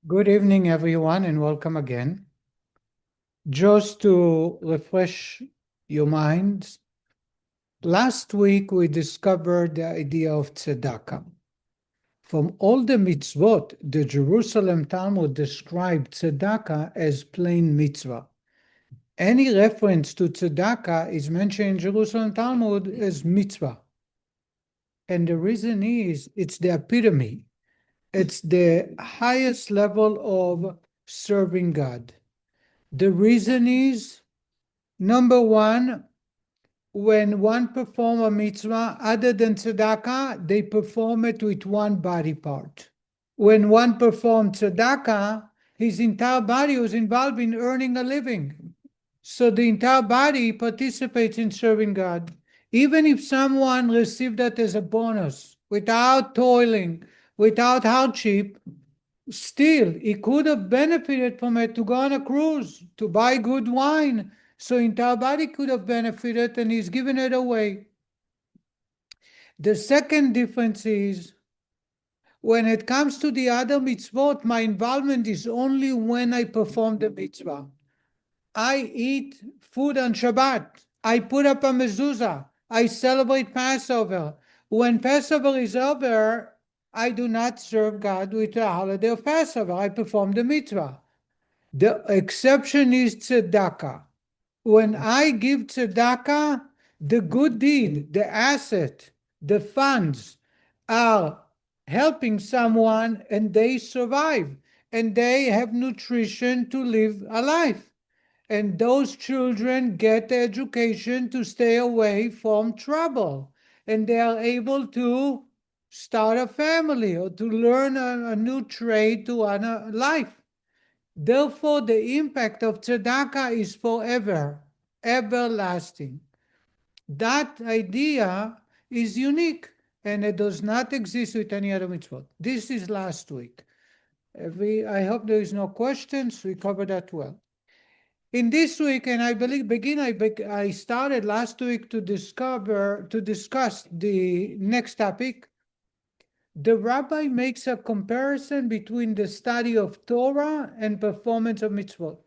Good evening, everyone, and welcome again. Just to refresh your minds, last week we discovered the idea of tzedakah. From all the mitzvot, the Jerusalem Talmud described tzedakah as plain mitzvah. Any reference to tzedakah is mentioned in Jerusalem Talmud as mitzvah. And the reason is it's the epitome. It's the highest level of serving God. The reason is, number one, when one performs a mitzvah other than tzedakah, they perform it with one body part. When one performs tzedakah, his entire body was involved in earning a living. So the entire body participates in serving God. Even if someone received that as a bonus, without toiling, without hardship, still he could have benefited from it to go on a cruise, to buy good wine. So entire body could have benefited, and he's given it away. The second difference is, when it comes to the other mitzvot, my involvement is only when I perform the mitzvah. I eat food on Shabbat. I put up a mezuzah. I celebrate Passover. When Passover is over, I do not serve God with the holiday of Passover. I perform the mitzvah. The exception is tzedakah. When I give tzedakah, the good deed, the asset, the funds are helping someone, and they survive, and they have nutrition to live a life. And those children get the education to stay away from trouble, and they are able to start a family or to learn a new trade to earn a life. Therefore, the impact of tzedakah is forever, everlasting. That idea is unique, and it does not exist with any other mitzvot. This is last week. I hope there is no questions. We covered that well. In this week, and I believe I started last week to discuss the next topic. The rabbi makes a comparison between the study of Torah and performance of mitzvot.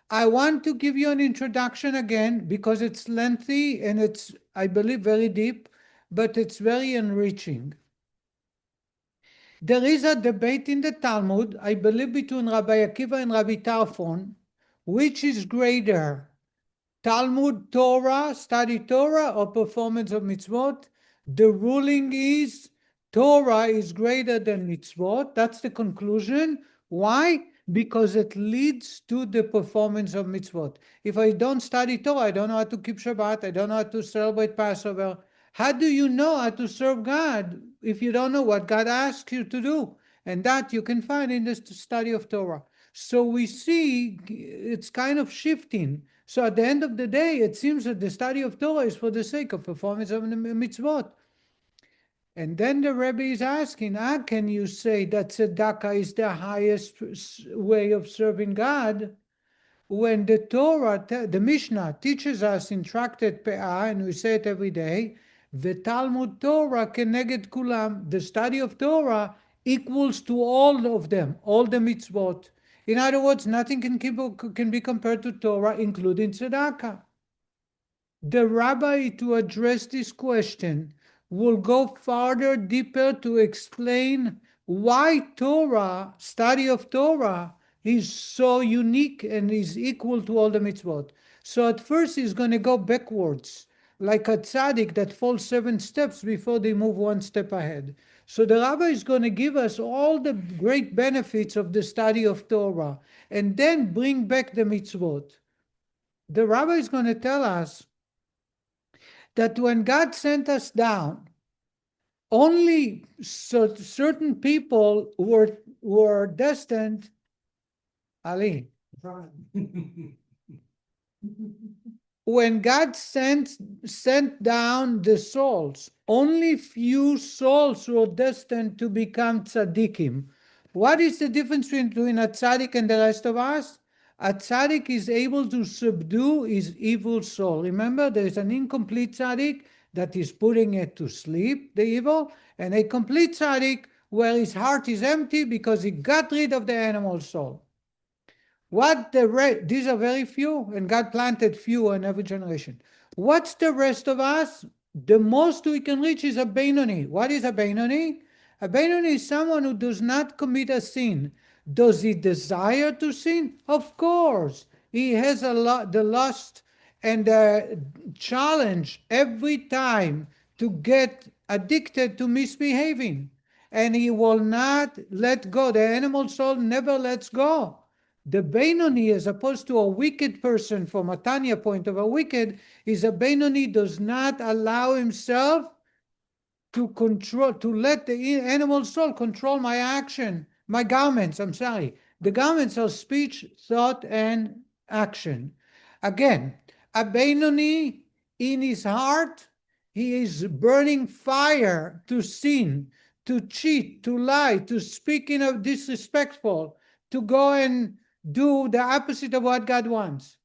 I want to give you an introduction again because it's lengthy and it's, I believe, very deep, but it's very enriching. There is a debate in the Talmud, I believe, between Rabbi Akiva and Rabbi Tarfon, which is greater, Talmud Torah, study Torah, or performance of mitzvot? The ruling is Torah is greater than mitzvot. That's the conclusion. Why? Because it leads to the performance of mitzvot. If I don't study Torah, I don't know how to keep Shabbat, I don't know how to celebrate Passover. How do you know how to serve God if you don't know what God asks you to do? And that you can find in the study of Torah. So we see it's kind of shifting. So at the end of the day, it seems that the study of Torah is for the sake of performance of the mitzvot. And then the Rebbe is asking, how can you say that tzedakah is the highest way of serving God when the Torah, the Mishnah teaches us in Tractate Pe'ah, and we say it every day, the Talmud Torah keneged kulam, the study of Torah equals to all of them, all the mitzvot. In other words, nothing can be compared to Torah, including tzedakah. The rabbi, to address this question, will go farther, deeper to explain why Torah, study of Torah, is so unique and is equal to all the mitzvot. So at first he's going to go backwards, like a tzaddik that falls 7 steps before they move 1 step ahead. So the rabbi is going to give us all the great benefits of the study of Torah and then bring back the mitzvot. The rabbi is going to tell us that when God sent us down, only certain people were destined. Ali. When God sent down the souls, only few souls were destined to become tzaddikim. What is the difference between a tzaddik and the rest of us? A tzaddik is able to subdue his evil soul. Remember, there is an incomplete tzaddik that is putting it to sleep, the evil, and a complete tzaddik where his heart is empty because he got rid of the animal soul. These are very few, and God planted few in every generation. What's the rest of us? The most we can reach is a Benoni. What is a Benoni? A Benoni is someone who does not commit a sin. Does he desire to sin? Of course. He has the lust and the challenge every time to get addicted to misbehaving. And he will not let go. The animal soul never lets go. The Benoni, as opposed to a wicked person, from a Tanya point of a wicked, is a Benoni does not allow himself to let the animal soul control my action, my garments, The garments are speech, thought, and action. Again, a Benoni, in his heart, he is burning fire to sin, to cheat, to lie, to speak in a disrespectful, to go and do the opposite of what God wants.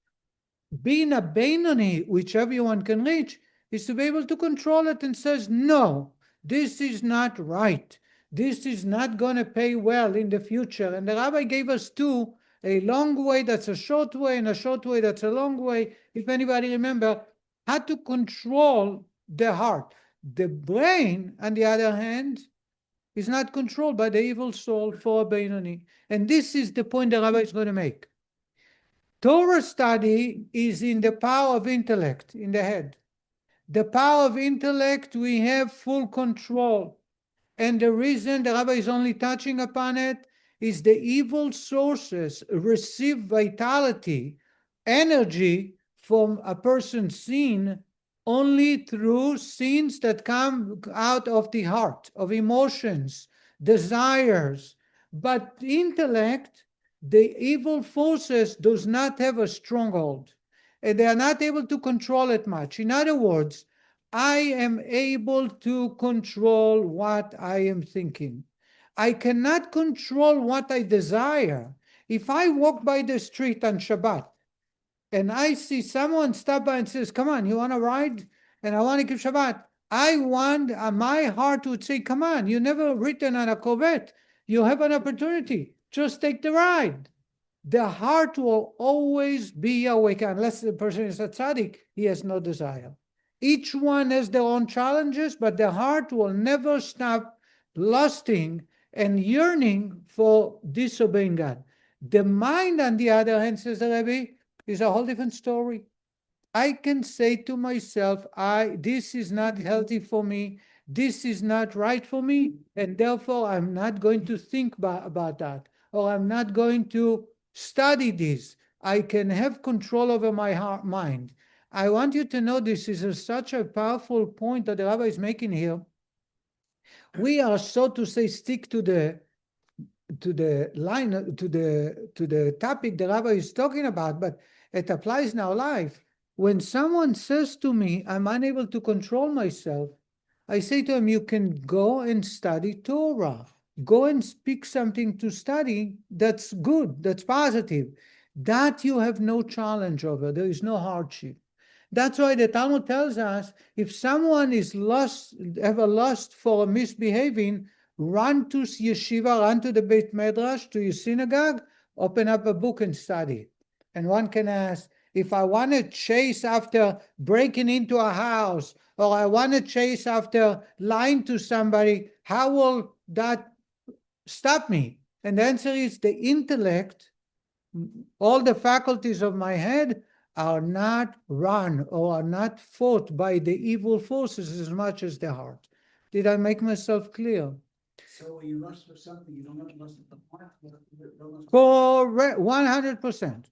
Being a Benoni, which everyone can reach, is to be able to control it and says, no, this is not right. This is not going to pay well in the future. And the Rabbi gave us two, a long way that's a short way and a short way that's a long way. If anybody remember, how to control the heart. The brain, on the other hand, is not controlled by the evil soul for a Benoni. And this is the point the Rabbi is going to make. Torah study is in the power of intellect, in the head. The power of intellect, we have full control. And the reason the Rabbi is only touching upon it is the evil sources receive vitality, energy from a person's sin only through sins that come out of the heart, of emotions, desires. But intellect, the evil forces does not have a stronghold, and they are not able to control it much. In other words, I am able to control what I am thinking. I cannot control what I desire. If I walk by the street on Shabbat and I see someone stop by and says, come on, you want to ride? And I want to keep Shabbat. I want, my heart would say, come on, you never written on a Corvette. You have an opportunity. Just take the ride. The heart will always be awake. Unless the person is a tzaddik, he has no desire. Each one has their own challenges, but the heart will never stop lusting and yearning for disobeying God. The mind, on the other hand, says the Rebbe, is a whole different story. I can say to myself, this is not healthy for me, this is not right for me, and therefore I'm not going to think about that, or I'm not going to study this. I can have control over my mind. I want you to know this is such a powerful point that the Rabbi is making here. We are, so to say, stick to the line, to the topic the Rabbi is talking about, but it applies in our life. When someone says to me, I'm unable to control myself, I say to him, you can go and study Torah. Go and pick something to study that's good, that's positive. That you have no challenge over. There is no hardship. That's why the Talmud tells us, if someone is have a lust for misbehaving, run to yeshiva, run to the Beit Medrash, to your synagogue, open up a book and study. And one can ask, if I want to chase after breaking into a house, or I want to chase after lying to somebody, how will that stop me? And the answer is the intellect, all the faculties of my head are not run or are not fought by the evil forces as much as the heart. Did I make myself clear? So when you lust for something, you don't have to lust at the heart. Correct, 100%.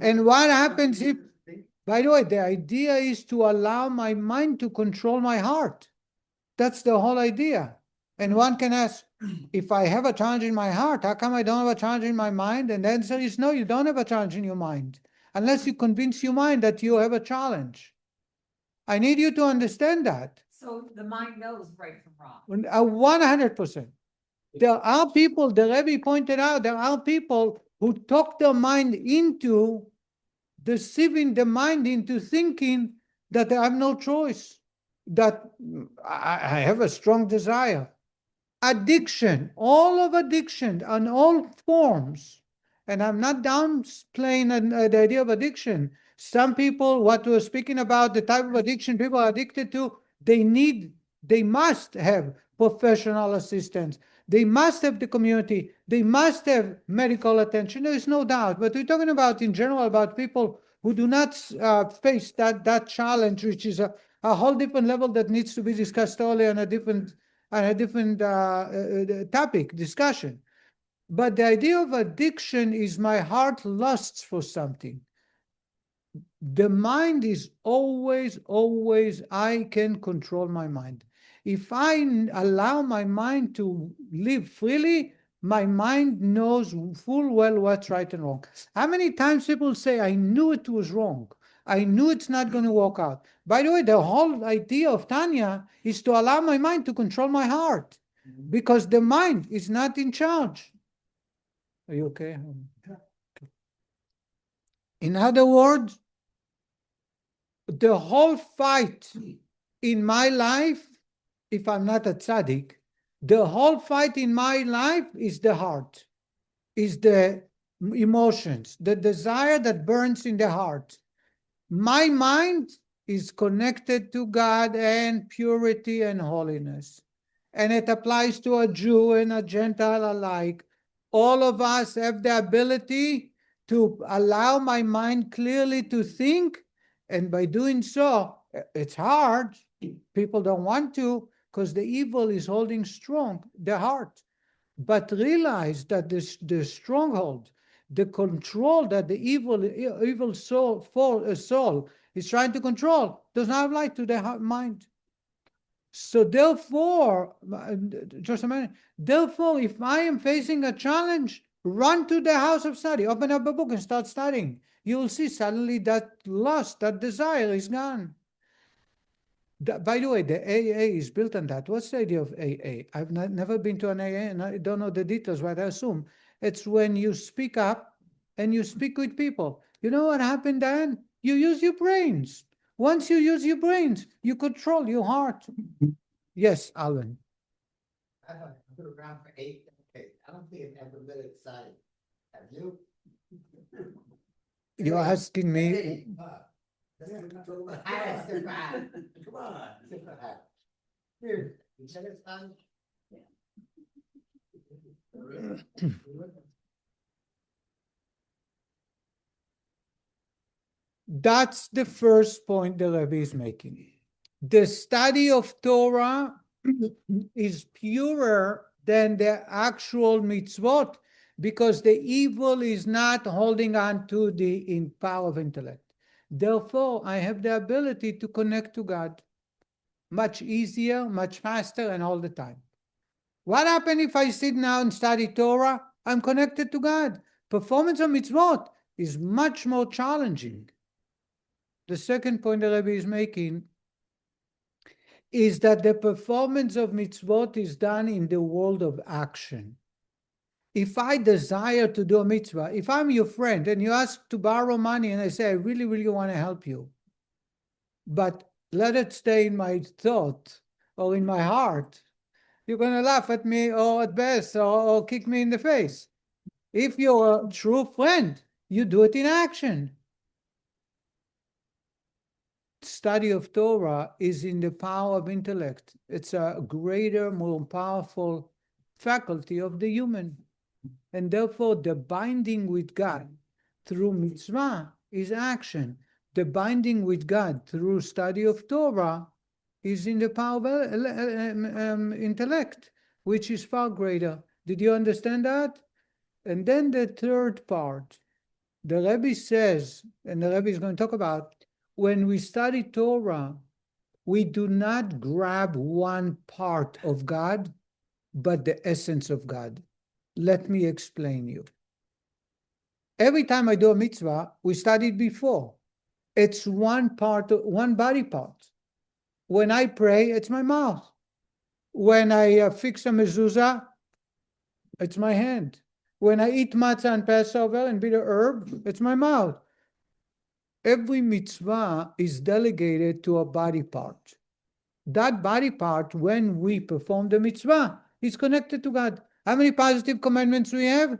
And what happens if, by the way, the idea is to allow my mind to control my heart. That's the whole idea. And one can ask, if I have a challenge in my heart, how come I don't have a challenge in my mind? And the answer is no, you don't have a challenge in your mind, unless you convince your mind that you have a challenge. I need you to understand that. So the mind knows right from wrong. 100%. There are people, the Rebbe pointed out, there are people who talk their mind into deceiving the mind into thinking that I have no choice, that I have a strong desire. addiction, all of addiction on all forms. And I'm not downplaying the idea of addiction. Some people, what we're speaking about, the type of addiction people are addicted to, they must have professional assistance. They must have the community. They must have medical attention. There is no doubt. But we're talking about, in general, about people who do not face that challenge, which is a whole different level that needs to be discussed earlier on a different topic, discussion. But the idea of addiction is my heart lusts for something. The mind is always, I can control my mind. If I allow my mind to live freely, my mind knows full well what's right and wrong. How many times people say, I knew it was wrong. I knew it's not going to work out. By the way, the whole idea of Tanya is to allow my mind to control my heart, because the mind is not in charge. Are you okay? In other words, the whole fight in my life, if I'm not a tzaddik, the whole fight in my life is the heart, is the emotions, the desire that burns in the heart. My mind is connected to God and purity and holiness. And it applies to a Jew and a Gentile alike. All of us have the ability to allow my mind clearly to think. And by doing so, it's hard. People don't want to, because the evil is holding strong, the heart. But realize that the stronghold, the control that the evil soul is trying to control, does not apply to the mind. So therefore, just a minute, therefore, if I am facing a challenge, run to the house of study, open up a book and start studying. You will see suddenly that lust, that desire is gone. By the way, the AA is built on that. What's the idea of AA? I've never been to an AA and I don't know the details, but I assume it's when you speak up and you speak with people. You know what happened then? You use your brains. Once you use your brains, you control your heart. Yes, Alan. I've been around for 8 decades. I don't think I've ever been excited. Have you? You're asking me. Come on, here. You said it's fun. That's the first point the Rebbe is making. The study of Torah is purer than the actual mitzvot, because the evil is not holding on to the power of intellect. Therefore, I have the ability to connect to God much easier, much faster, and all the time. What happens if I sit now and study Torah? I'm connected to God. Performance of mitzvot is much more challenging. The second point the Rebbe is making is that the performance of mitzvot is done in the world of action. If I desire to do a mitzvah, if I'm your friend and you ask to borrow money and I say, I really, really want to help you, but let it stay in my thought or in my heart, you're going to laugh at me or at best or kick me in the face. If you're a true friend, you do it in action. Study of Torah is in the power of intellect. It's a greater, more powerful faculty of the human. And therefore, the binding with God through mitzvah is action. The binding with God through study of Torah is in the power of intellect, which is far greater. Did you understand that? And then the third part, the Rebbe says, and the Rebbe is going to talk about, when we study Torah, we do not grab one part of God, but the essence of God. Let me explain you. Every time I do a mitzvah, we studied before. It's one part, one body part. When I pray, it's my mouth. When I fix a mezuzah, it's my hand. When I eat matzah on Passover and bitter herb, it's my mouth. Every mitzvah is delegated to a body part. That body part, when we perform the mitzvah, He's connected to God. How many positive commandments we have?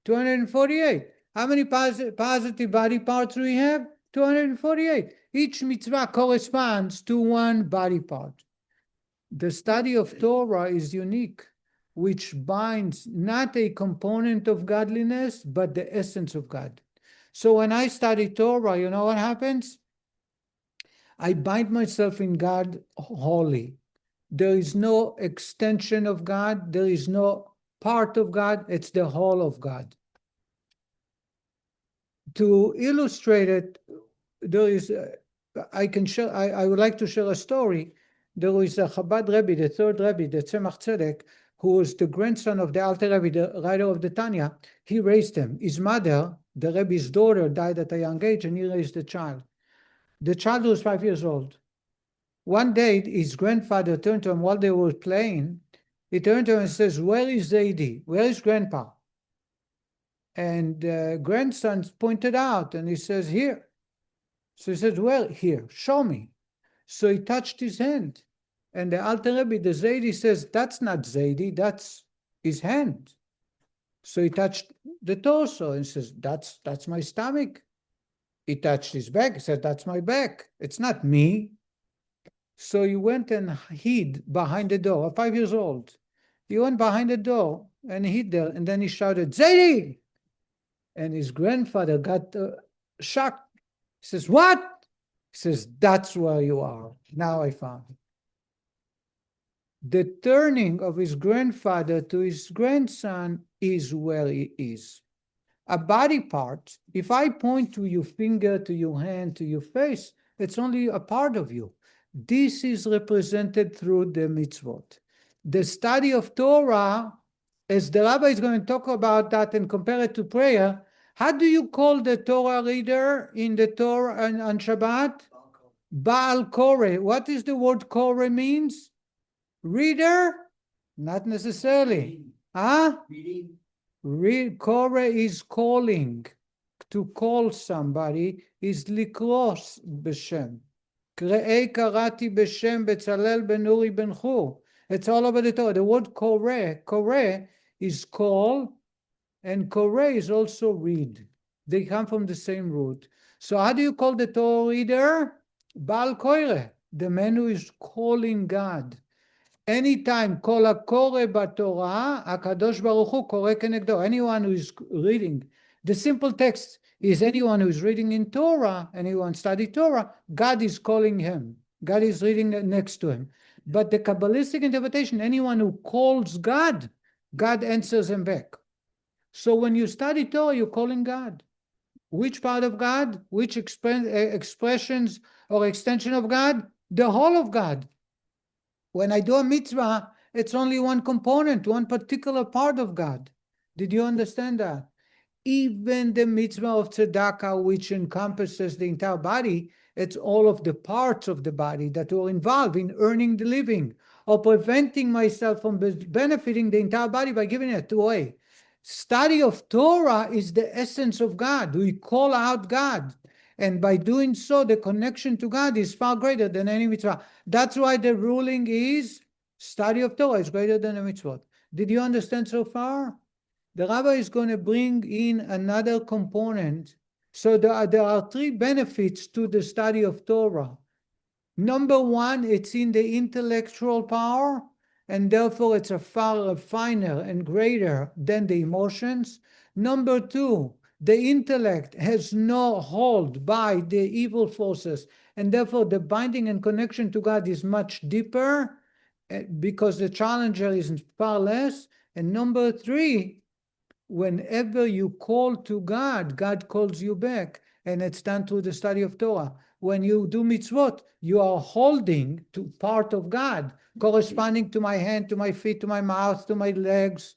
248. How many positive body parts we have? 248. Each mitzvah corresponds to one body part. The study of Torah is unique, which binds not a component of godliness, but the essence of God. So when I study Torah, you know what happens? I bind myself in God wholly. There is no extension of God. There is no part of God. It's the whole of God. To illustrate it, there is, I would like to share a story. There is a Chabad Rebbe, the third Rebbe, the Tzemach Tzedek, who was the grandson of the Alter Rebbe, the writer of the Tanya. He raised him. His mother, the Rebbe's daughter, died at a young age, and he raised the child. The child was 5 years old. One day, his grandfather turned to him while they were playing. He turned to him and says, "Where is Zaidi? Where is Grandpa?" And the grandson pointed out, and he says, "Here." So he says, "Well, here, show me." So he touched his hand. And the Alter Rebbe, the Zaidi, says, "That's not Zaidi, that's his hand." So he touched the torso and says, That's my stomach." He touched his back. He said, "That's my back. It's not me." So he went and hid behind the door, 5 years old. He went behind the door and hid there. And then he shouted, "Zaidi!" And his grandfather got shocked. He says, "What?" He says, "That's where you are. Now I found it." The turning of his grandfather to his grandson is where he is. A body part, if I point to your finger, to your hand, to your face, it's only a part of you. This is represented through the mitzvot. The study of Torah, as the rabbi is going to talk about that and compare it to prayer, how do you call the Torah reader in the Torah on Shabbat? Baal Koreh. What is the word Koreh means? Reader? Not necessarily. Huh? Koreh is calling. To call somebody is likros b'shem. Kre'ei karati b'shem Betzalel ben Uri ben Chur. It's all over the Torah. The word Koreh is call, and Koreh is also read. They come from the same root. So how do you call the Torah reader? Baal Koreh, the man who is calling God. Anytime kol hakore b'Torah, HaKadosh Baruch Hu koreh kenegdo. Anyone who is reading, the simple text is anyone who is reading in Torah, anyone study Torah, God is calling him. God is reading next to him. But the Kabbalistic interpretation, anyone who calls God, God answers him back. So when you study Torah, you're calling God. Which part of God? Which expressions or extension of God? The whole of God. When I do a mitzvah, it's only one component, one particular part of God. Did you understand that? Even the mitzvah of tzedakah, which encompasses the entire body, it's all of the parts of the body that are involved in earning the living or preventing myself from benefiting the entire body by giving it away. Study of Torah is the essence of God. We call out God. And by doing so, the connection to God is far greater than any mitzvah. That's why the ruling is study of Torah is greater than a mitzvot. Did you understand so far? The rabbi is going to bring in another component. So there are three benefits to the study of Torah. Number one, it's in the intellectual power, and therefore it's a far finer and greater than the emotions. Number two, the intellect has no hold by the evil forces, and therefore the binding and connection to God is much deeper because the challenger is far less. And number three, whenever you call to God, God calls you back, and it's done through the study of Torah. When you do mitzvot, you are holding to part of God, corresponding to my hand, to my feet, to my mouth, to my legs.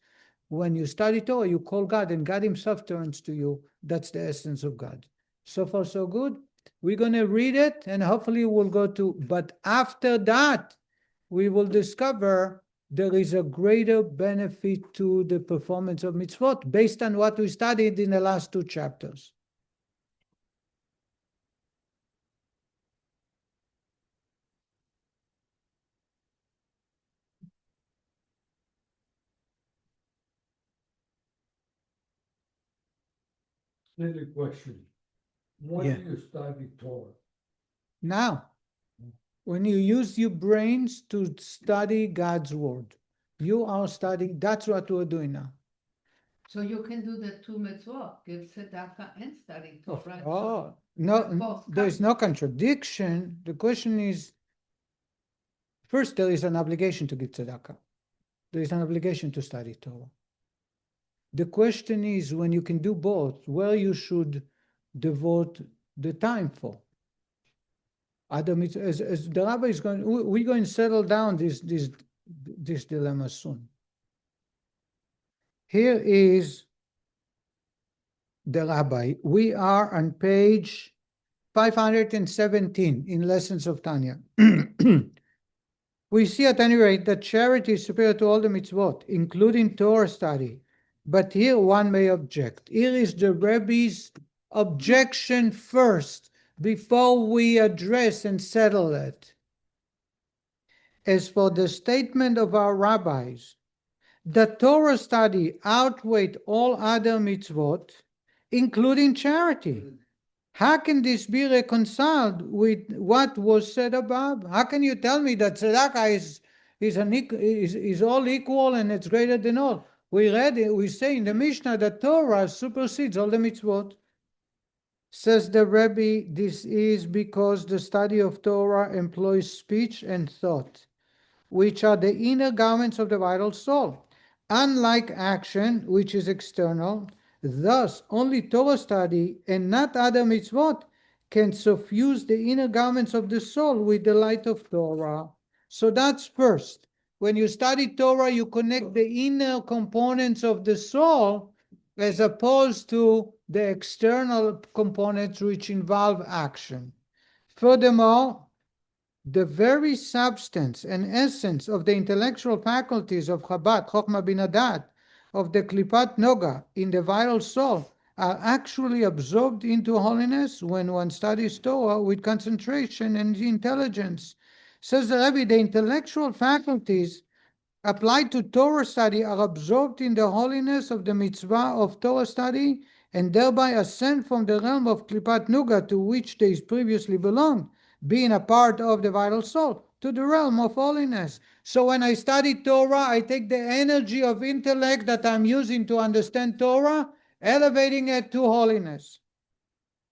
When you study Torah, you call God, and God himself turns to you. That's the essence of God. So far, so good. We're going to read it, and hopefully we'll go to, but after that, we will discover there is a greater benefit to the performance of mitzvot based on what we studied in the last two chapters. Silly question. When Yeah. do you study Torah? Now, when you use your brains to study God's word, you are studying, that's what we're doing now. So you can do the two mitzvot, give tzedakah and study Torah. Oh, no, both there is no contradiction. The question is, first, there is an obligation to give tzedakah. There is an obligation to study Torah. The question is, when you can do both, where you should devote the time for. Adam, as the rabbi is going, we're going to settle down this dilemma soon. Here is the rabbi. We are on page 517 in Lessons of Tanya. We see at any rate that charity is superior to all the mitzvot, including Torah study. But here one may object. Here is the Rebbe's objection first, before we address and settle it. As for the statement of our rabbis, the Torah study outweighed all other mitzvot, including charity. How can this be reconciled with what was said above? How can you tell me that tzedakah is all equal and it's greater than all? We say in the Mishnah that Torah supersedes all the mitzvot. Says the Rebbe, this is because the study of Torah employs speech and thought, which are the inner garments of the vital soul. Unlike action, which is external, thus only Torah study and not other mitzvot can suffuse the inner garments of the soul with the light of Torah. So that's first. When you study Torah, you connect the inner components of the soul as opposed to the external components which involve action. Furthermore, the very substance and essence of the intellectual faculties of Chabad, Chokhmah Bina Dat, of the Klipat Noga in the vital soul, are actually absorbed into holiness when one studies Torah with concentration and intelligence. Says the Rebbe, the intellectual faculties applied to Torah study are absorbed in the holiness of the mitzvah of Torah study and thereby ascend from the realm of Klipat Nuga to which they previously belonged, being a part of the vital soul, to the realm of holiness. So when I study Torah, I take the energy of intellect that I'm using to understand Torah, elevating it to holiness.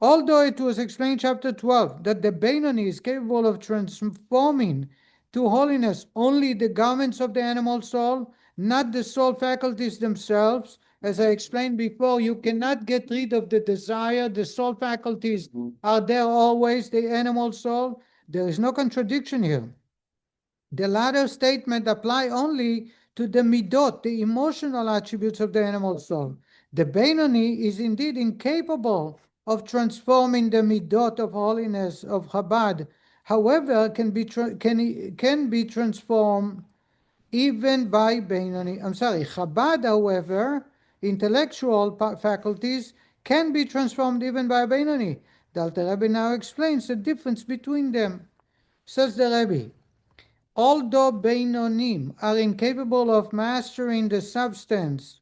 Although it was explained in chapter 12 that the Beinoni is capable of transforming to holiness only the garments of the animal soul, not the soul faculties themselves. As I explained before, you cannot get rid of the desire. The soul faculties are there always, the animal soul. There is no contradiction here. The latter statement apply only to the midot, the emotional attributes of the animal soul. The Beinoni is indeed incapable of transforming the midot of holiness of Chabad. However, can be transformed even by Beinoni. Chabad, however, intellectual faculties can be transformed even by Beinoni. The Alter Rebbe now explains the difference between them. Says the Rebbe, although Beinonim are incapable of mastering the substance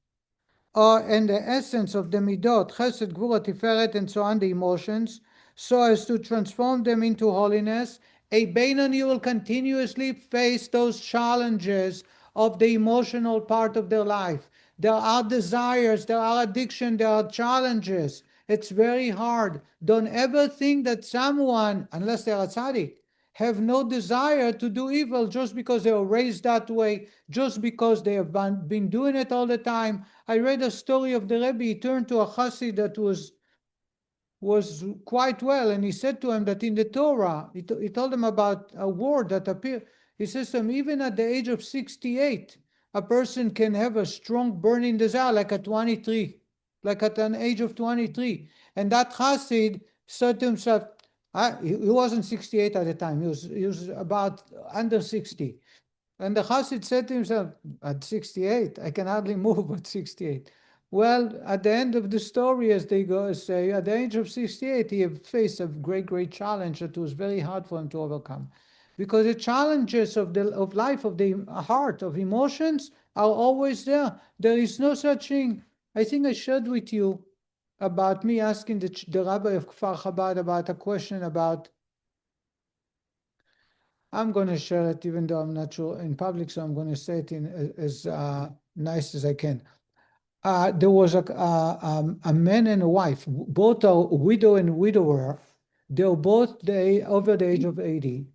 and the essence of the midot, chesed, gvura, tiferet, and so on, the emotions, so as to transform them into holiness, a Beinoni will continuously face those challenges of the emotional part of their life. There are desires, there are addiction, there are challenges. It's very hard. Don't ever think that someone, unless they're a tzaddik, have no desire to do evil just because they were raised that way, just because they have been doing it all the time. I read a story of the Rebbe. He turned to a chassid that was quite well, and he said to him that in the Torah, he told him about a word that appeared. He says to him, even at the age of 68, a person can have a strong burning desire, like at 23, like at an age of 23. And that chassid said to himself, he wasn't 68 at the time, he was about under 60. And the chassid said to himself, at 68, I can hardly move at 68. Well, at the end of the story, as they go say, at the age of 68, he faced a great challenge that was very hard for him to overcome. Because the challenges of life, of the heart, of emotions are always there. There is no such thing. I think I shared with you about me asking the rabbi of Kfar Chabad about a question about, I'm going to share it even though I'm not sure in public, so I'm going to say it in as nice as I can. There was a man and a wife, both are widow and widower. They were both over the age of 80.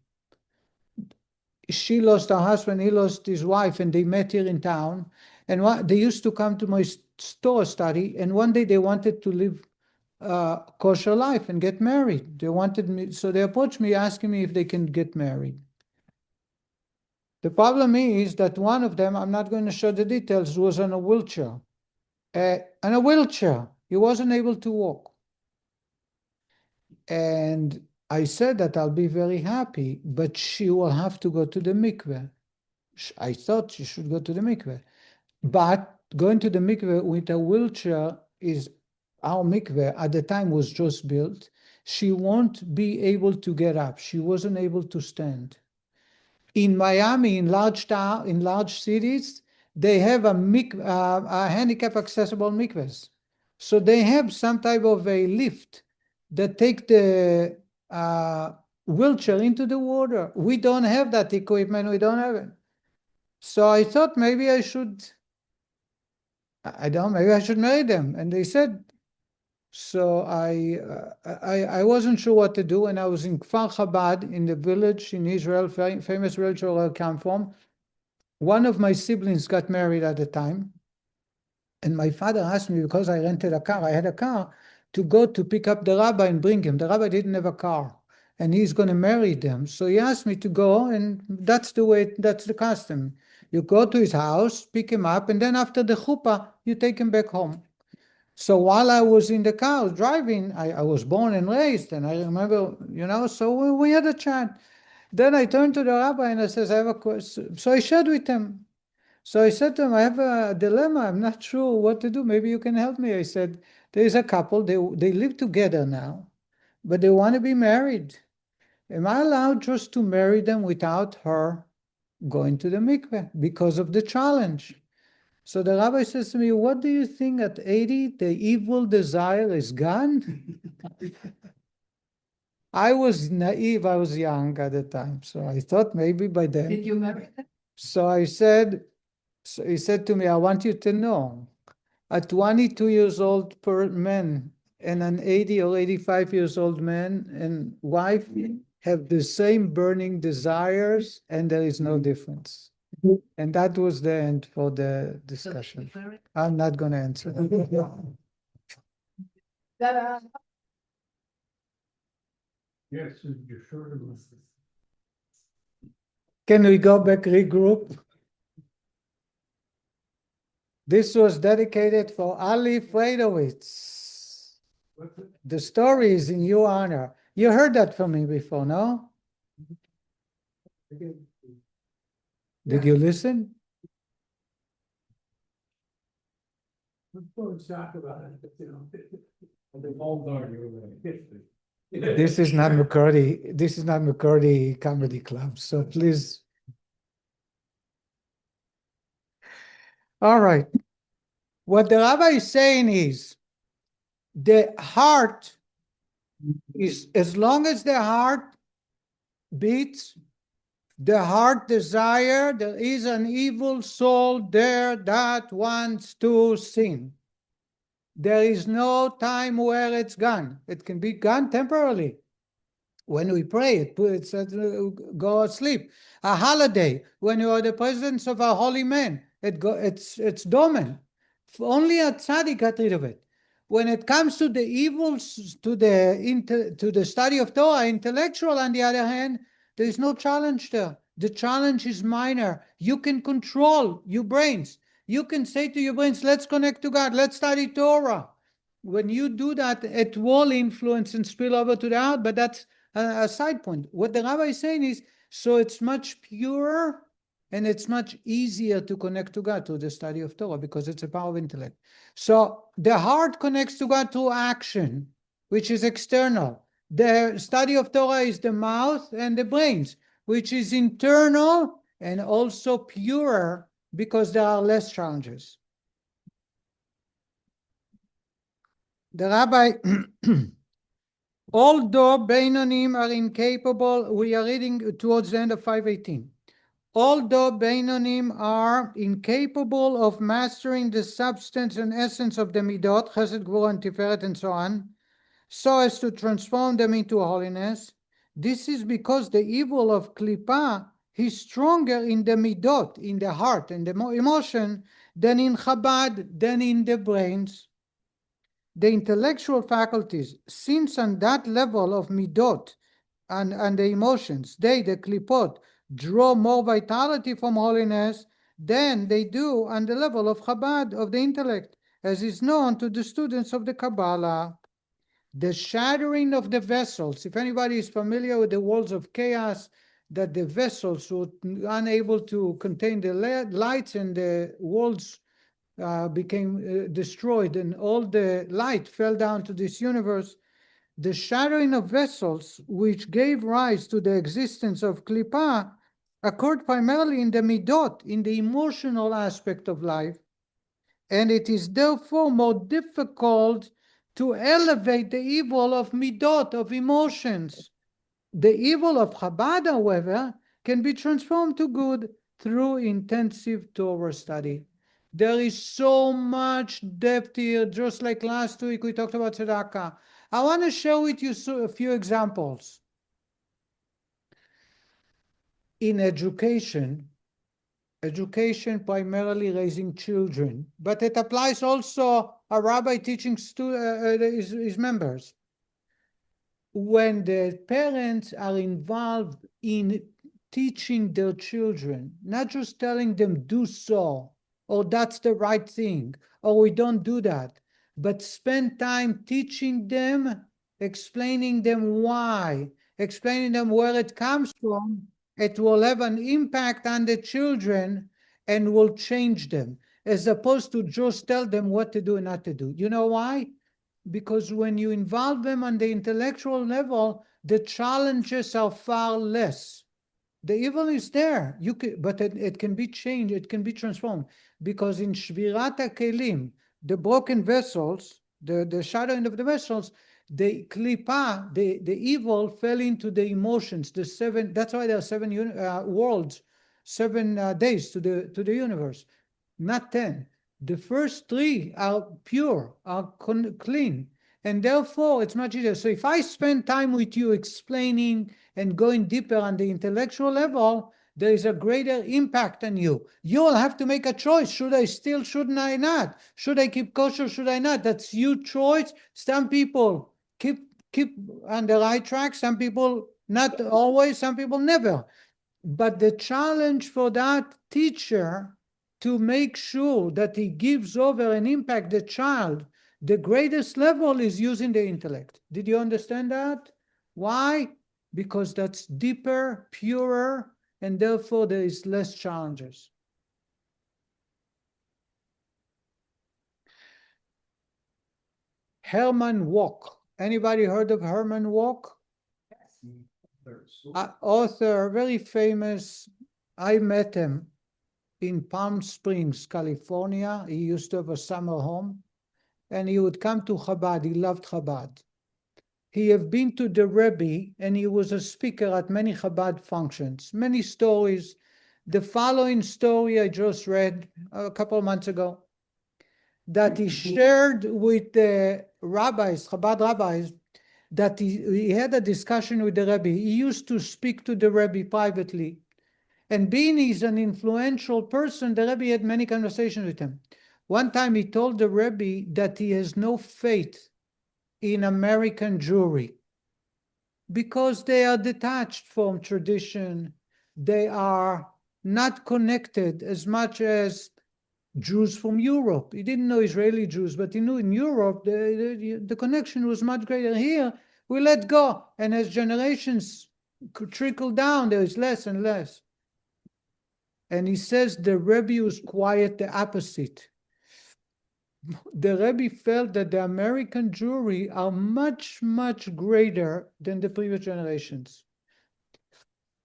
She lost her husband, he lost his wife, and they met here in town. And they used to come to my Torah study, and one day they wanted to live kosher life and get married. They wanted me, so they approached me asking me if they can get married. The problem is that one of them, I'm not going to show the details, was on a wheelchair. On a wheelchair. He wasn't able to walk. And I said that I'll be very happy, but she will have to go to the mikveh. I thought she should go to the mikveh. But going to the mikveh with a wheelchair is, our mikveh at the time was just built. She won't be able to get up. She wasn't able to stand. In Miami, in large cities, they have a handicap accessible mikvahs. So they have some type of a lift that take the wheelchair into the water. We don't have that equipment. We don't have it. So I thought maybe I should, maybe I should marry them. And they said, so I wasn't sure what to do. And I was in Kfar Chabad in the village in Israel, famous village where I come from. One of my siblings got married at the time. And my father asked me, because I rented a car, I had a car, to go to pick up the rabbi and bring him. The rabbi didn't have a car, and he's going to marry them. So he asked me to go, and that's the way, that's the custom. You go to his house, pick him up, and then after the chuppah, you take him back home. So while I was in the car driving, I was born and raised, and I remember, so we had a chat. Then I turned to the rabbi and I says, I have a question. So I shared with him. So I said to him, I have a dilemma. I'm not sure what to do. Maybe you can help me. I said, there's a couple, they live together now, but they want to be married. Am I allowed just to marry them without her going to the mikveh because of the challenge? So the rabbi says to me, what do you think at 80, the evil desire is gone? I was naive, I was young at the time. So I thought maybe by then. Did you marry them? So he said to me, I want you to know, a 22 years old man and an 80 or 85 years old man and wife have the same burning desires, and there is no difference. And that was the end for the discussion. I'm not going to answer that. Yes, you're sure. Can we go back, regroup? This was dedicated for Ali Freidowitz. The story is in your honor. You heard that from me before, no? Did you listen? Let's talk about it, They've all done This is not McCurdy Comedy Club, so please. All right. What the rabbi is saying is, the heart is, as long as the heart beats, the heart desire, there is an evil soul there that wants to sin. There is no time where it's gone. It can be gone temporarily. When we pray, it says, go sleep. A holiday, when you are the presence of a holy man, it's dormant. Only a tzaddik got rid of it. When it comes to the evils, to the study of Torah, intellectual, on the other hand, there is no challenge there. The challenge is minor. You can control your brains. You can say to your brains, let's connect to God, let's study Torah. When you do that, it will influence and spill over to the heart, but that's a side point. What the rabbi is saying is, so it's much purer and it's much easier to connect to God through the study of Torah because it's a power of intellect. So the heart connects to God through action, which is external. The study of Torah is the mouth and the brains, which is internal and also purer because there are less challenges. The rabbi, although Beinonim are incapable, we are reading towards the end of 518. Although Beinonim are incapable of mastering the substance and essence of the Midot, Chesed, Gvura, and Tiferet, and so on, so as to transform them into holiness, this is because the evil of Klippa is stronger in the Midot, in the heart and the emotion, than in Chabad, than in the brains. The intellectual faculties, since on that level of Midot and the emotions, they, the Klipot, draw more vitality from holiness than they do on the level of Chabad, of the intellect, as is known to the students of the Kabbalah. The shattering of the vessels, if anybody is familiar with the walls of chaos, that the vessels were unable to contain the lights and the walls became destroyed and all the light fell down to this universe. The shattering of vessels, which gave rise to the existence of Klippa, occurred primarily in the Midot, in the emotional aspect of life, and it is therefore more difficult to elevate the evil of Midot, of emotions. The evil of Chabad, however, can be transformed to good through intensive Torah study. There is so much depth here, just like last week we talked about tzedakah. I want to share with you a few examples. In education primarily raising children, but it applies also a rabbi teaching his members. When the parents are involved in teaching their children, not just telling them do so, or that's the right thing, or we don't do that, but spend time teaching them, explaining them why, explaining them where it comes from, it will have an impact on the children and will change them, as opposed to just tell them what to do and not to do. You know why? Because when you involve them on the intellectual level, the challenges are far less. The evil is there, but it can be changed, it can be transformed. Because in Shvirat HaKelim, the broken vessels, the shadowing of the vessels, the Klippa, the evil fell into the emotions, the seven, that's why there are 7 worlds, 7 days to the universe, not 10. The first 3 are pure, are clean, and therefore it's much easier. So if I spend time with you explaining and going deeper on the intellectual level, there is a greater impact on you. You will have to make a choice. Should I still, shouldn't I not? Should I keep kosher, should I not? That's your choice. Some people keep on the right track, some people not always, some people never. But the challenge for that teacher to make sure that he gives over and impact the child, the greatest level is using the intellect. Did you understand that? Why? Because that's deeper, purer, and therefore there is less challenges. Herman Wouk. Anybody heard of Herman Wouk? Author, very famous. I met him in Palm Springs, California. He used to have a summer home, and he would come to Chabad. He loved Chabad. He had been to the Rebbe, and he was a speaker at many Chabad functions, many stories. The following story I just read a couple of months ago, that he shared with the rabbis, Chabad rabbis, that he had a discussion with the Rebbe. He used to speak to the Rebbe privately. And being he's an influential person, the Rebbe had many conversations with him. One time he told the Rebbe that he has no faith in American Jewry because they are detached from tradition. They are not connected as much as Jews from Europe. He didn't know Israeli Jews, but he knew in Europe the connection was much greater. Here, we let go. And as generations trickle down, there is less and less. And he says the Rebbe was quite the opposite. The Rebbe felt that the American Jewry are much, much greater than the previous generations.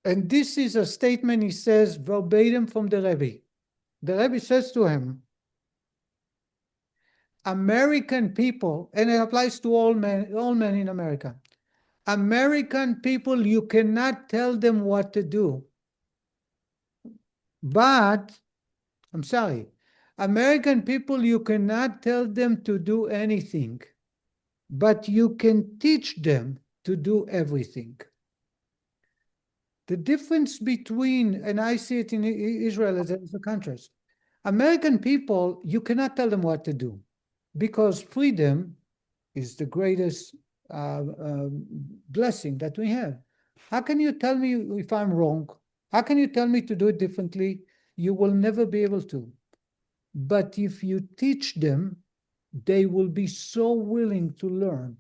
And this is a statement he says verbatim from the Rebbe. The Rebbe says to him, American people, and it applies to all men in America. American people, you cannot tell them what to do. But, I'm sorry, American people, you cannot tell them to do anything, but you can teach them to do everything. The difference between, and I see it in Israel as a contrast, American people, you cannot tell them what to do because freedom is the greatest blessing that we have. How can you tell me if I'm wrong? How can you tell me to do it differently? You will never be able to. But if you teach them, they will be so willing to learn.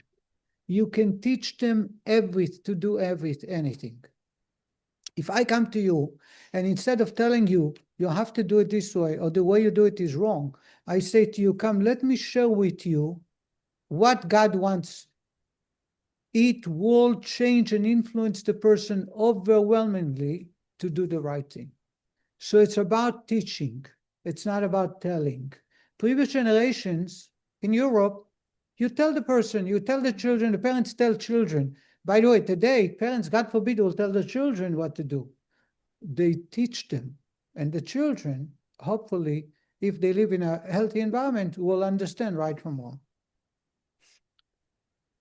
You can teach them to do anything. If I come to you and instead of telling you, you have to do it this way or the way you do it is wrong, I say to you, come, let me share with you what God wants. It will change and influence the person overwhelmingly to do the right thing. So it's about teaching. It's not about telling. Previous generations in Europe, you tell the person, you tell the children, the parents tell children. By the way, today, parents, God forbid, will tell the children what to do. They teach them. And the children, hopefully, if they live in a healthy environment, will understand right from wrong.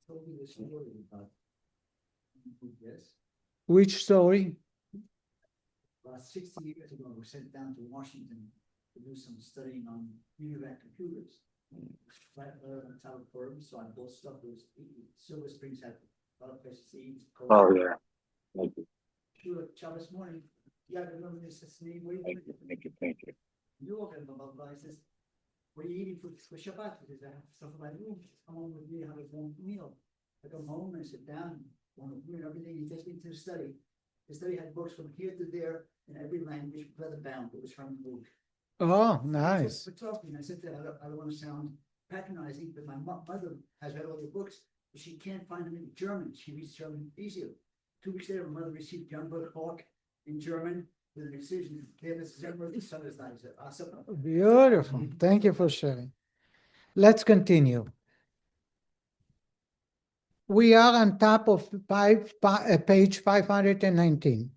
Told me this story about, yes, Which story? about 60 years ago, we sent down to Washington to do some studying on UVAC computers. Flat on top of Torah, so I bought stuff that was Silver Springs had a lot of places to eat. Oh, yeah. Thank you, Sure, Shabbos morning, yeah, I remember this, name, wait, thank you, thank you, thank you. you all can blah, blah, blah, he says, what are you eating for Shabbat? He says, I have stuff in my room, come home with me, have a home meal. I come home and I sit down, want to learn everything, he takes me to the study. The study had books from here to there, in every language, leather bound, it was from Luke. Oh, nice. For talking, I said that I don't want to sound patronizing, but my mother has read all the books, but she can't find them in German. She reads German easier. 2 weeks later, my mother received Young Book Hawk in German with an excision. Beautiful. Thank you for sharing. Let's continue. We are on top of page 519.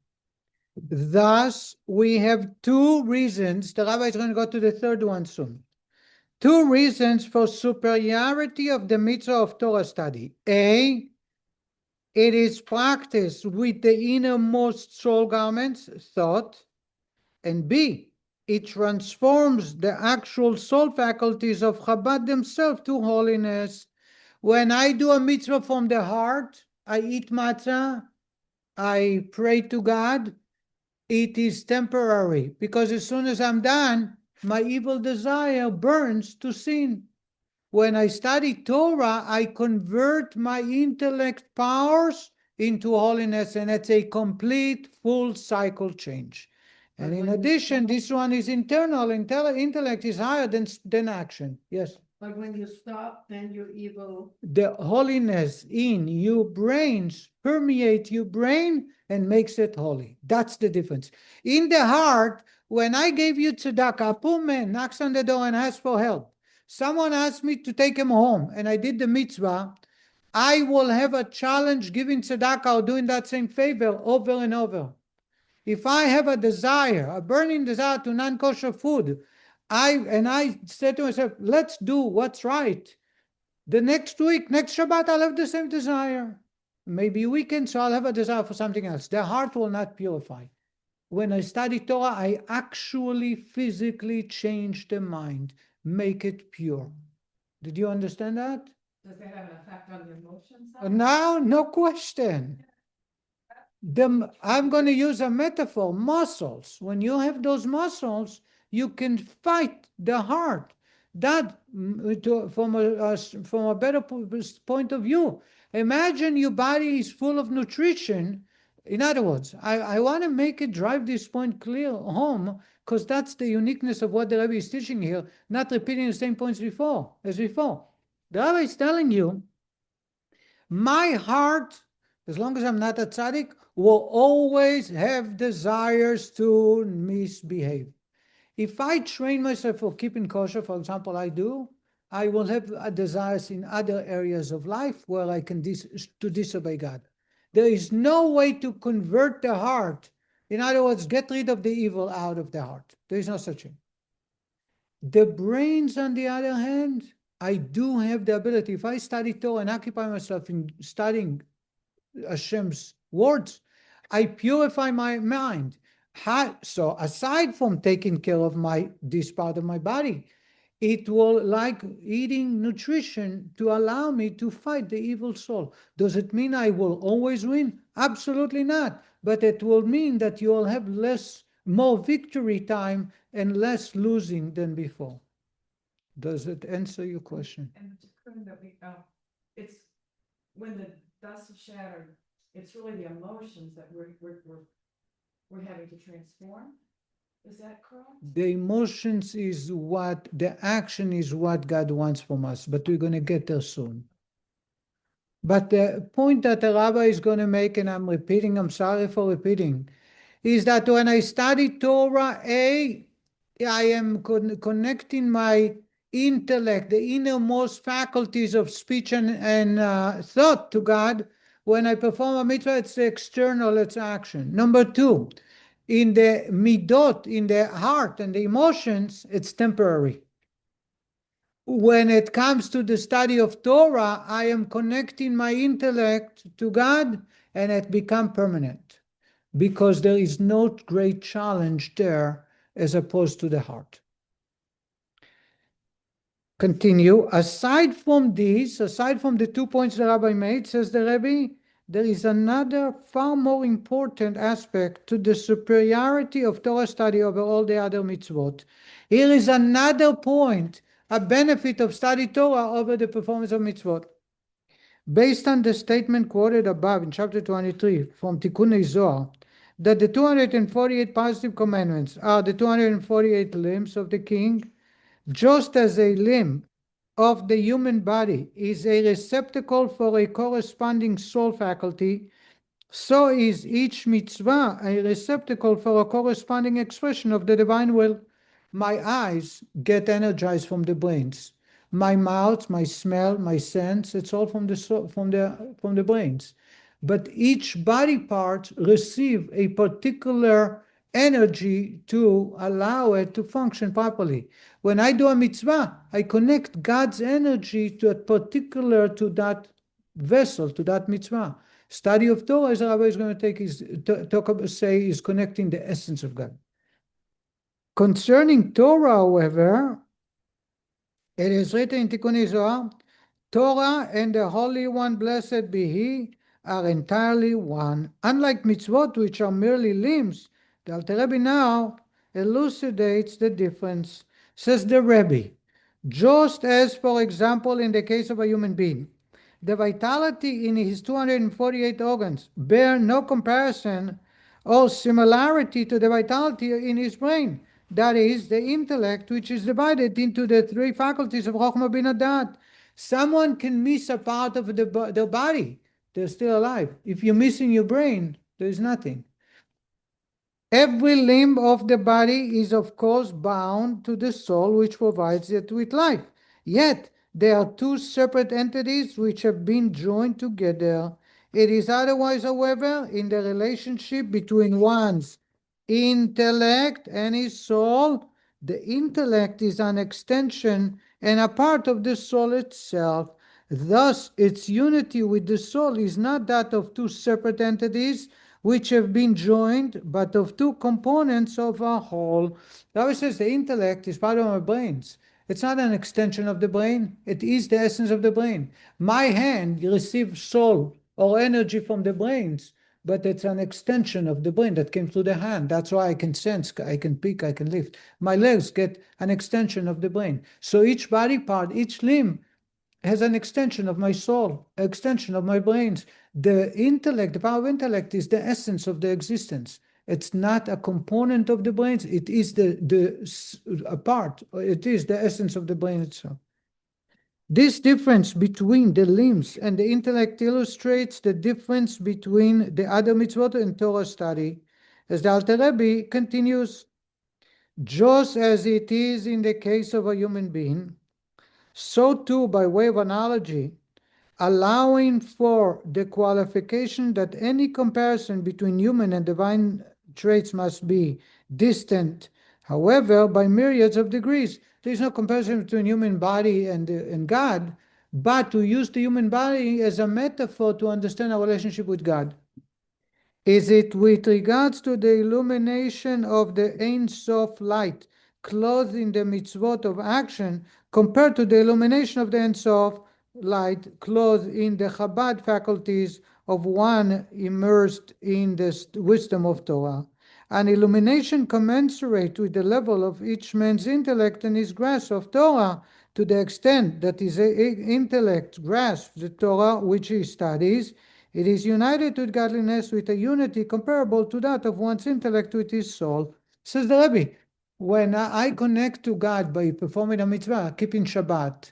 Thus, we have two reasons. The rabbi is going to go to the third one soon. Two reasons for superiority of the mitzvah of Torah study. A, it is practiced with the innermost soul garments, thought. And B, it transforms the actual soul faculties of Chabad themselves to holiness. When I do a mitzvah from the heart, I eat matzah, I pray to God, it is temporary, because as soon as I'm done, my evil desire burns to sin. When I study Torah, I convert my intellect powers into holiness, and it's a complete, full cycle change. And in addition, this one is internal. Intellect is higher than action. Yes. But when you stop, then your evil. The holiness in your brains permeate your brain and makes it holy. That's the difference. In the heart, when I gave you tzedakah, a poor man knocks on the door and asks for help. Someone asked me to take him home, and I did the mitzvah. I will have a challenge giving tzedakah or doing that same favor over and over. If I have a desire, a burning desire to non-kosher food, I said to myself, let's do what's right. The next week, next Shabbat, I'll have the same desire. Maybe weekend, so I'll have a desire for something else. The heart will not purify. When I study Torah, I actually physically change the mind, make it pure. Did you understand that? Does it have an effect on the emotions? Now, no question. I'm going to use a metaphor, muscles. When you have those muscles, you can fight the heart. That, from a better point of view, imagine your body is full of nutrition. In other words, I want to make it drive this point clear home, because that's the uniqueness of what the Rabbi is teaching here, not repeating the same points as before. The Rabbi is telling you, my heart, as long as I'm not a tzaddik, will always have desires to misbehave. If I train myself for keeping kosher, for example, I do, I will have desires in other areas of life where I can disobey God. There is no way to convert the heart. In other words, get rid of the evil out of the heart. There is no such thing. The brains, on the other hand, I do have the ability. If I study Torah and occupy myself in studying Hashem's words, I purify my mind. So aside from taking care of this part of my body, it will, like eating nutrition, to allow me to fight the evil soul. Does it mean I will always win? Absolutely not. But it will mean that you will have more victory time and less losing than before. Does it answer your question? And to prove that it's when the dust is shattered, it's really the emotions that we're having to transform. Is that correct? The emotions is the action is what God wants from us, but we're going to get there soon. But the point that the rabbi is going to make, and I'm sorry for repeating, is that when I study Torah, I am connecting my intellect, the innermost faculties of speech and thought to God. When I perform a mitzvah, it's external, it's action. Number two, in the midot, in the heart and the emotions, it's temporary. When it comes to the study of Torah, I am connecting my intellect to God, and it becomes permanent, because there is no great challenge there as opposed to the heart. Continue. Aside from the 2 points the rabbi made, says the Rebbe, there is another far more important aspect to the superiority of Torah study over all the other mitzvot. Here is another point, a benefit of study Torah over the performance of mitzvot. Based on the statement quoted above in chapter 23 from Likutei Zohar, that the 248 positive commandments are the 248 limbs of the king, just as a limb of the human body is a receptacle for a corresponding soul faculty, so is each mitzvah a receptacle for a corresponding expression of the divine will. My eyes get energized from the brains. My mouth, my smell, my sense, it's all from the brains. But each body part receives a particular energy to allow it to function properly. When I do a mitzvah, I connect God's energy to that vessel, to that mitzvah. Study of Torah, as the rabbi is going to say, is connecting the essence of God. Concerning Torah, however, it is written in Likutei Zohar, Torah and the Holy One, blessed be He, are entirely one. Unlike mitzvot, which are merely limbs, the Alter Rebbe now elucidates the difference. Says the Rebbe, just as, for example, in the case of a human being, the vitality in his 248 organs bear no comparison or similarity to the vitality in his brain. That is, the intellect, which is divided into the three faculties of Chokhmah, Binah, Dat. Someone can miss a part of their body. They're still alive. If you're missing your brain, there's nothing. Every limb of the body is, of course, bound to the soul, which provides it with life. Yet, there are two separate entities which have been joined together. It is otherwise, however, in the relationship between one's intellect and his soul. The intellect is an extension and a part of the soul itself. Thus, its unity with the soul is not that of two separate entities which have been joined, but of two components of a whole. The Rabbi says the intellect is part of our brains. It's not an extension of the brain. It is the essence of the brain. My hand receives soul or energy from the brains, but it's an extension of the brain that came through the hand. That's why I can sense, I can pick, I can lift. My legs get an extension of the brain. So each body part, each limb has an extension of my soul, an extension of my brains. The intellect, the power of intellect, is the essence of the existence. It's not a component of the brains. It is a part. It is the essence of the brain itself. This difference between the limbs and the intellect illustrates the difference between the other mitzvot and Torah study. As the Alter Rebbe continues, just as it is in the case of a human being, So too, by way of analogy, allowing for the qualification that any comparison between human and divine traits must be distant, however, by myriads of degrees. There is no comparison between human body and God, but to use the human body as a metaphor to understand our relationship with God. Is it with regards to the illumination of the Ein Sof light clothed in the mitzvot of action compared to the illumination of the Ein Sof light clothed in the Chabad faculties of one immersed in the wisdom of Torah? An illumination commensurate with the level of each man's intellect and his grasp of Torah, to the extent that his intellect grasps the Torah which he studies. It is united with godliness with a unity comparable to that of one's intellect with his soul. Says the Rebbe, when I connect to God by performing a mitzvah, keeping Shabbat,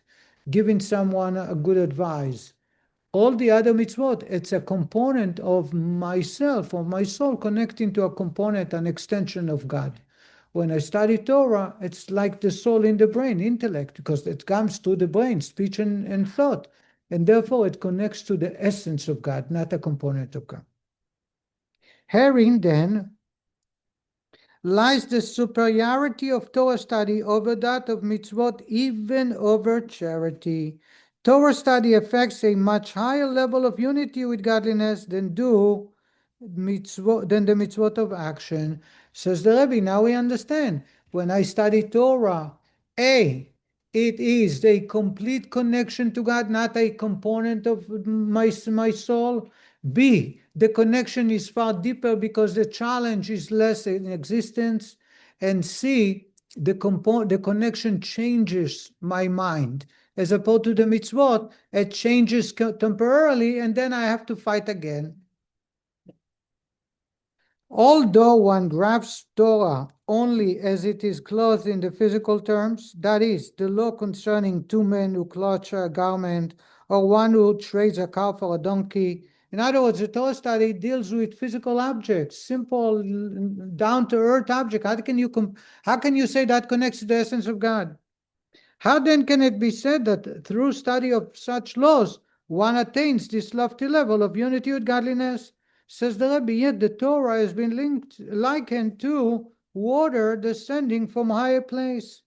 giving someone a good advice, all the other mitzvot, it's a component of myself, of my soul, connecting to a component, an extension of God. When I study Torah, it's like the soul in the brain, intellect, because it comes to the brain, speech and thought. And therefore it connects to the essence of God, not a component of God. Herein then lies the superiority of Torah study over that of mitzvot, even over charity. Torah study affects a much higher level of unity with godliness than the mitzvot of action. Says the Rebbe, now we understand. When I study Torah, it is a complete connection to God, not a component of my soul. B, the connection is far deeper because the challenge is less in existence. And C, the connection changes my mind. As opposed to the mitzvot, it changes temporarily and then I have to fight again. Although one grasps Torah only as it is clothed in the physical terms, that is, the law concerning two men who clutch a garment, or one who trades a cow for a donkey. In other words, the Torah study deals with physical objects, simple, down-to-earth objects. How can you say that connects to the essence of God? How then can it be said that through study of such laws, one attains this lofty level of unity with godliness? Says the Rebbe, yet the Torah has been likened to water descending from higher place.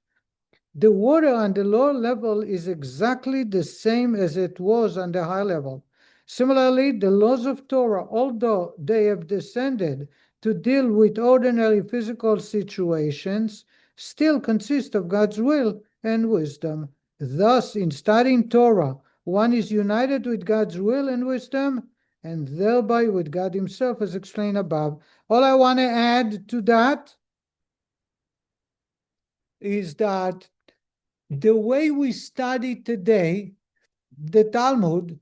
The water on the lower level is exactly the same as it was on the high level. Similarly, the laws of Torah, although they have descended to deal with ordinary physical situations, still consist of God's will and wisdom. Thus, in studying Torah, one is united with God's will and wisdom, and thereby with God himself, as explained above. All I want to add to that is that the way we study today, the Talmud,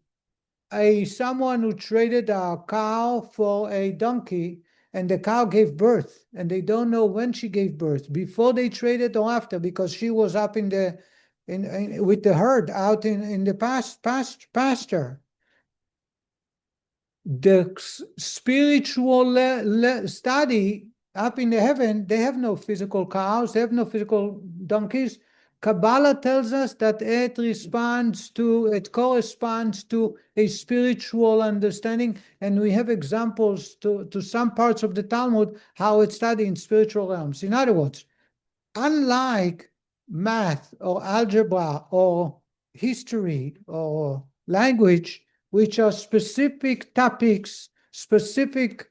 someone who traded a cow for a donkey, and the cow gave birth, and they don't know when she gave birth, before they traded or after, because she was up with the herd out in the pasture. The spiritual study up in the heaven, they have no physical cows, they have no physical donkeys. Kabbalah tells us that it corresponds to a spiritual understanding, and we have examples to some parts of the Talmud how it's studied in spiritual realms. In other words, unlike math or algebra or history or language, which are specific topics, specific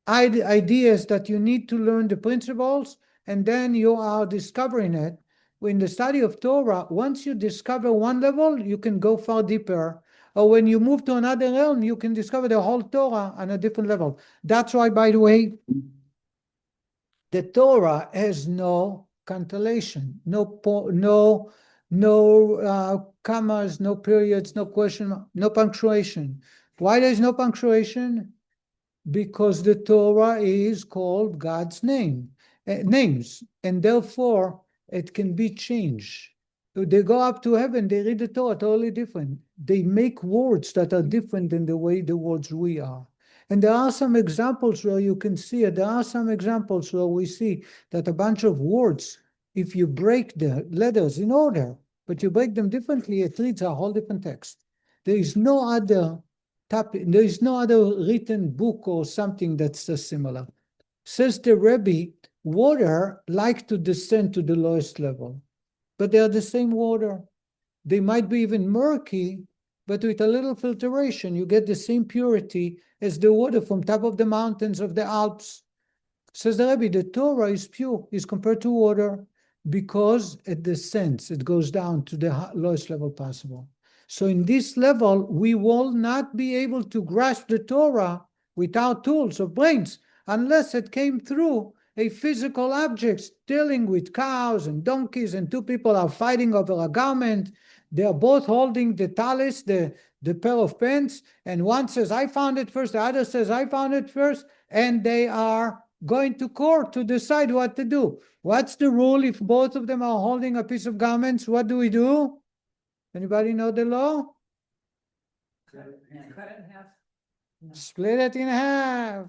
ideas that you need to learn the principles, and then you are discovering it. In the study of Torah, once you discover one level, you can go far deeper. Or when you move to another realm, you can discover the whole Torah on a different level. That's why, by the way, the Torah has no cantillation, no commas, no periods, no question, no punctuation. Why there's no punctuation? Because the Torah is called God's names, and therefore it can be changed. They go up to heaven, they read the Torah totally different. They make words that are different than the way the words we are. And there are some examples where you can see it. There are some examples where we see that a bunch of words, if you break the letters in order, but you break them differently, it reads a whole different text. There is no other there is no other written book or something that's similar. Says the Rebbe, water like to descend to the lowest level, but they are the same water. They might be even murky, but with a little filtration, you get the same purity as the water from top of the mountains of the Alps. Says the Rebbe, the Torah is pure, is compared to water, because it descends, it goes down to the lowest level possible. So in this level, we will not be able to grasp the Torah without tools or brains, unless it came through a physical object dealing with cows and donkeys, and two people are fighting over a garment. They are both holding the talis, the pair of pants, and one says, I found it first, the other says, I found it first, and they are going to court to decide what to do. What's the rule if both of them are holding a piece of garments? What do? Anybody know the law? Cut it in half. Split it in half.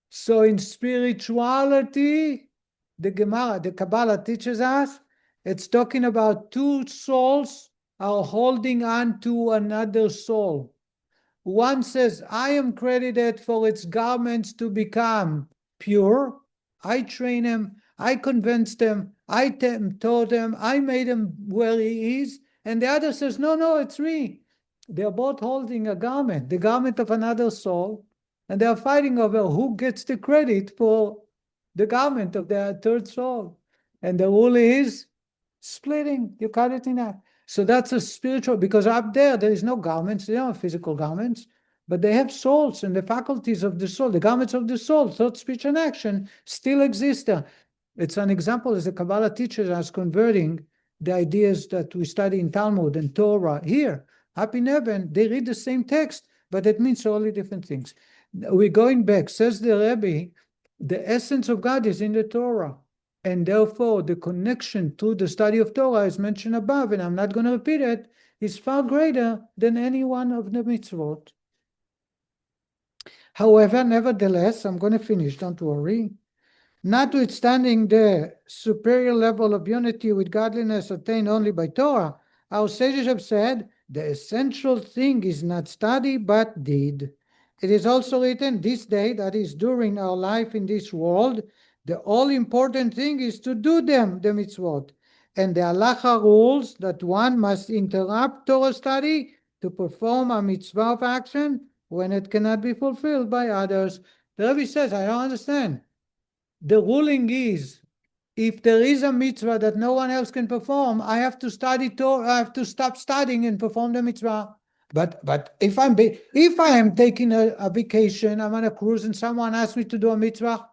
So in spirituality, the Gemara, the Kabbalah teaches us, it's talking about two souls are holding on to another soul. One says, I am credited for its garments to become pure. I train him, I convinced him, I taught him, I made him where he is. And the other says, no, it's me. They're both holding a garment, the garment of another soul, and they're fighting over who gets the credit for the garment of their third soul. And the rule is splitting, you cut it in half. So that's a spiritual, because up there is no garments, they don't have physical garments, but they have souls and the faculties of the soul, the garments of the soul, thought, speech, and action still exist there. It's an example as the Kabbalah teaches us converting the ideas that we study in Talmud and Torah here. Up in heaven, they read the same text, but it means totally different things. We're going back, says the Rebbe, the essence of God is in the Torah. And therefore, the connection to the study of Torah is mentioned above, and I'm not going to repeat it, is far greater than any one of the mitzvot. However, nevertheless, I'm going to finish, don't worry. Notwithstanding the superior level of unity with godliness attained only by Torah, our sages have said, the essential thing is not study, but deed. It is also written, this day, that is during our life in this world, the all-important thing is to do them, the mitzvot. And the halacha rules that one must interrupt Torah study to perform a mitzvah of action when it cannot be fulfilled by others. The Rebbe says, I don't understand. The ruling is, if there is a mitzvah that no one else can perform, I have to study Torah, I have to stop studying and perform the mitzvah. But if I am taking a vacation, I'm on a cruise and someone asks me to do a mitzvah,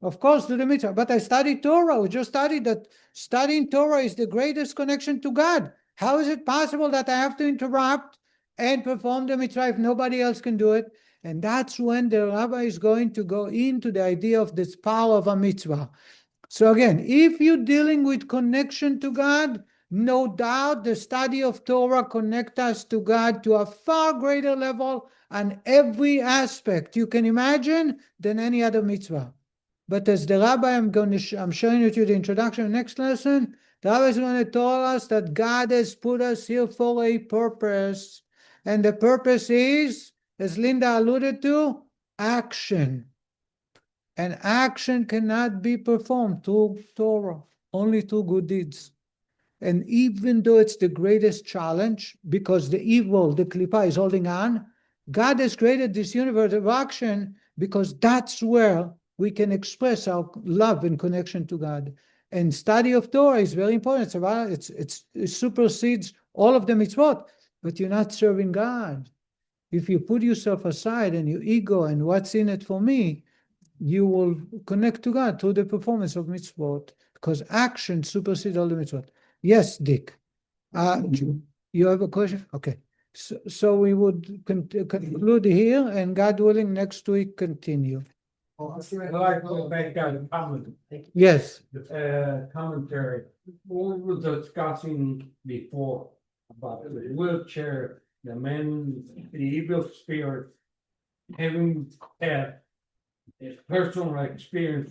of course, do the mitzvah. But I studied Torah. We just studied that studying Torah is the greatest connection to God. How is it possible that I have to interrupt and perform the mitzvah if nobody else can do it? And that's when the rabbi is going to go into the idea of this power of a mitzvah. So again, if you're dealing with connection to God, no doubt the study of Torah connects us to God to a far greater level on every aspect you can imagine than any other mitzvah. But as the rabbi, I'm showing you the introduction, next lesson, the rabbi is going to tell us that God has put us here for a purpose. And the purpose is, as Linda alluded to, action. And action cannot be performed through Torah, only through good deeds. And even though it's the greatest challenge, because the evil, the klipa, is holding on, God has created this universe of action because that's where we can express our love and connection to God. And study of Torah is very important. It supersedes all of the mitzvot, but you're not serving God. If you put yourself aside and your ego and what's in it for me, you will connect to God through the performance of mitzvot, because action supersedes all the mitzvot. Yes, Dick. You have a question? Okay. So we would conclude here, and God willing, next week continue. I'd like to go back down to comment. Yes. Commentary. We were discussing before about the wheelchair, the man, the evil spirit, having had his personal experience